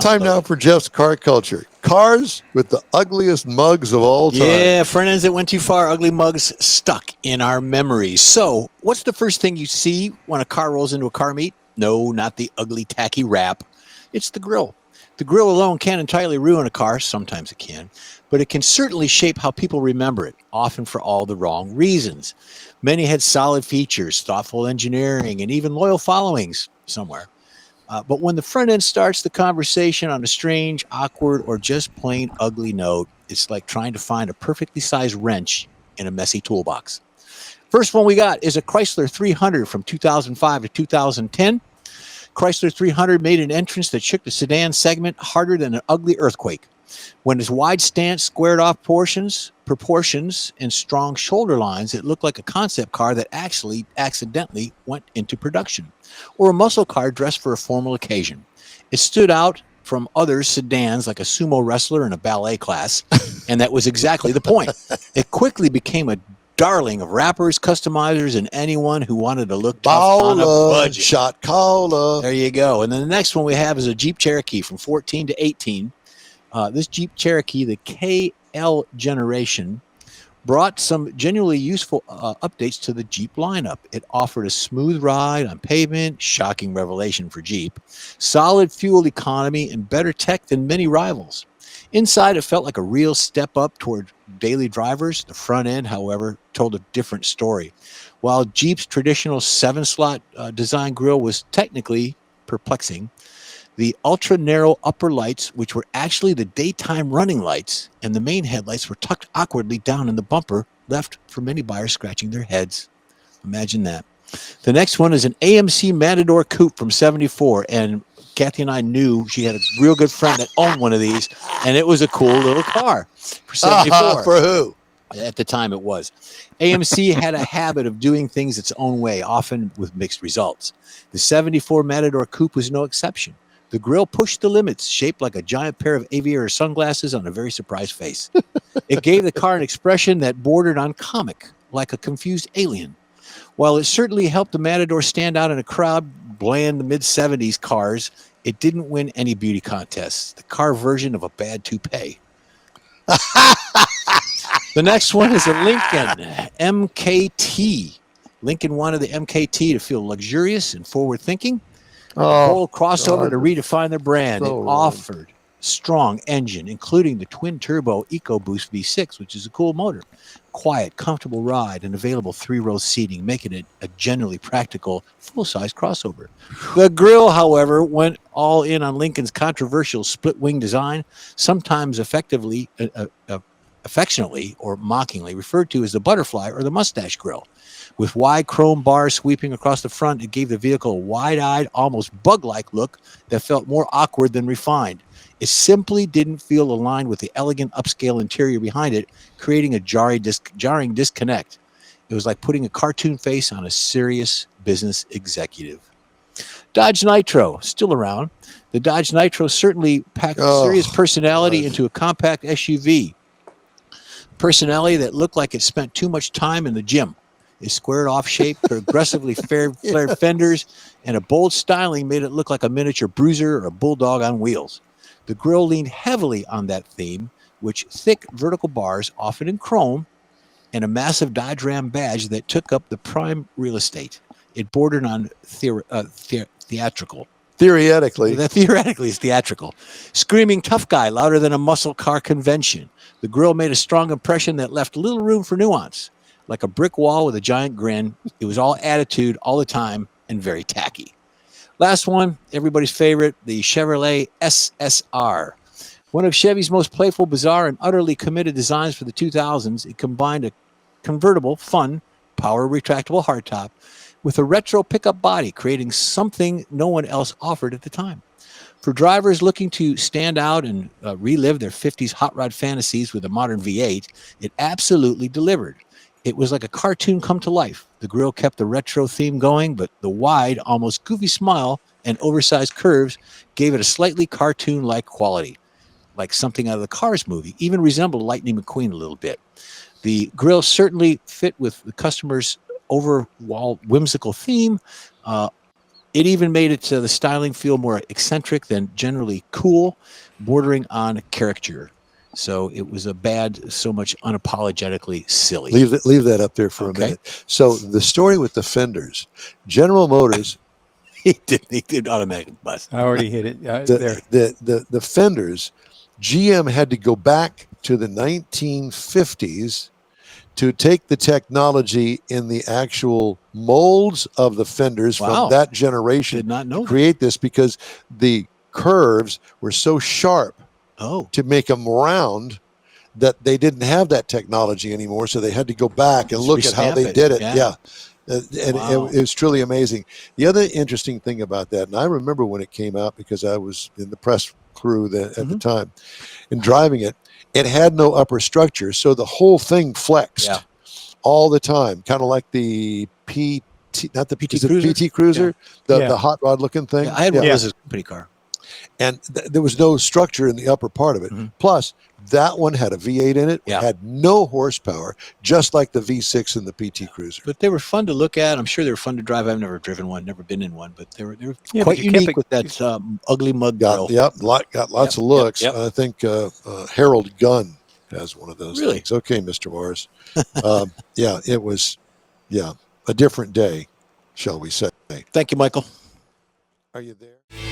time now for Jeff's car culture. Cars with the ugliest mugs of all time. Yeah, front ends that went too far, ugly mugs stuck in our memories. So, what's the first thing you see when a car rolls into a car meet? No, not the ugly, tacky wrap. It's the grill. The grill alone can't entirely ruin a car. Sometimes it can. But it can certainly shape how people remember it, often for all the wrong reasons. Many had solid features, thoughtful engineering, and even loyal followings somewhere. But when the front end starts the conversation on a strange, awkward, or just plain ugly note, it's like trying to find a perfectly sized wrench in a messy toolbox. First one we got is a Chrysler 300 from 2005 to 2010. Chrysler 300 made an entrance that shook the sedan segment harder than an ugly earthquake. When its wide stance squared off proportions, and strong shoulder lines, it looked like a concept car that actually accidentally went into production, or a muscle car dressed for a formal occasion. It stood out from other sedans like a sumo wrestler in a ballet class, and that was exactly the point. It quickly became a darling of rappers, customizers, and anyone who wanted to look tough on a budget. Shot caller. There you go. And then the next one we have is a Jeep Cherokee from 14 to 18. This Jeep Cherokee, the KL generation, brought some genuinely useful updates to the Jeep lineup. It offered a smooth ride on pavement, shocking revelation for Jeep, solid fuel economy, and better tech than many rivals. Inside, it felt like a real step up toward daily drivers. The front end, however, told a different story. While Jeep's traditional 7-slot design grille was technically perplexing, the ultra-narrow upper lights, which were actually the daytime running lights, and the main headlights were tucked awkwardly down in the bumper, left for many buyers scratching their heads. Imagine that. The next one is an AMC Matador Coupe from 74, and Kathy and I knew she had a real good friend that owned one of these, and it was a cool little car for 74. For who? At the time it was. AMC had a habit of doing things its own way, often with mixed results. The 74 Matador Coupe was no exception. The grille pushed the limits, shaped like a giant pair of aviator sunglasses on a very surprised face. It gave the car an expression that bordered on comic, like a confused alien. While it certainly helped the Matador stand out in a crowd, bland mid-70s cars, it didn't win any beauty contests. The car version of a bad toupee. The next one is a Lincoln MKT. Lincoln wanted the MKT to feel luxurious and forward-thinking. A bold crossover to redefine their brand. It offered strong engine, including the twin-turbo EcoBoost V6, which is a cool motor. Quiet, comfortable ride, and available 3-row seating, making it a genuinely practical, full-size crossover. The grille, however, went all in on Lincoln's controversial split-wing design, sometimes affectionately or mockingly referred to as the butterfly or the mustache grille. With wide chrome bars sweeping across the front, it gave the vehicle a wide-eyed, almost bug-like look that felt more awkward than refined. It simply didn't feel aligned with the elegant upscale interior behind it, creating a jarring disconnect. It was like putting a cartoon face on a serious business executive. Dodge Nitro, still around. The Dodge Nitro certainly packed serious personality into a compact SUV. Personality that looked like it spent too much time in the gym. Its squared-off shape, aggressively flared fenders, and a bold styling made it look like a miniature bruiser or a bulldog on wheels. The grille leaned heavily on that theme, which thick vertical bars, often in chrome, and a massive Dodge Ram badge that took up the prime real estate. It bordered on theatrical. Theoretically. Theoretically, it's theatrical. Screaming tough guy louder than a muscle car convention. The grille made a strong impression that left little room for nuance. Like a brick wall with a giant grin, it was all attitude all the time and very tacky. Last one, everybody's favorite, the Chevrolet SSR. One of Chevy's most playful, bizarre, and utterly committed designs for the 2000s, it combined a convertible, fun, power retractable hardtop with a retro pickup body, creating something no one else offered at the time. For drivers looking to stand out and relive their 50s hot rod fantasies with a modern V8, it absolutely delivered. It was like a cartoon come to life. The grille kept the retro theme going, but the wide, almost goofy smile and oversized curves gave it a slightly cartoon-like quality, like something out of the Cars movie, even resembled Lightning McQueen a little bit. The grille certainly fit with the customer's overall whimsical theme, It even made it the styling feel more eccentric than generally cool, bordering on caricature. So it was a bad, so much unapologetically silly. Leave that up there for Okay. a minute. So the story with the fenders, General Motors, He did automatic bust. I already hit it. There. the fenders, GM had to go back to the 1950s to take the technology in the actual molds of the fenders Wow. from that generation Did not know to that. create this, because the curves were so sharp Oh, to make them round that they didn't have that technology anymore. So they had to go back and Just look at how restamp they it. did it. Yeah. Yeah. And Wow. it was truly amazing. The other interesting thing about that, and I remember when it came out because I was in the press crew at the time and driving it, it had no upper structure. So the whole thing flexed Yeah. all the time, kind of like the PT, not the PT is it Cruiser? PT Cruiser, Yeah. the hot rod looking thing. Yeah, I had one of those as a company car. And there was no structure in the upper part of it. Mhm. Plus, that one had a V8 in it, Yeah. had no horsepower, just like the V6 in the PT Cruiser. But they were fun to look at. I'm sure they were fun to drive. I've never driven one, never been in one, but they were Yeah, quite but you kept unique it- with that ugly mud grill. Got lots of looks. Yep. I think Harold Gunn has one of those Really? things. Okay, Mr. Mars. Yeah, it was, a different day, shall we say. Thank you, Michael. Are you there?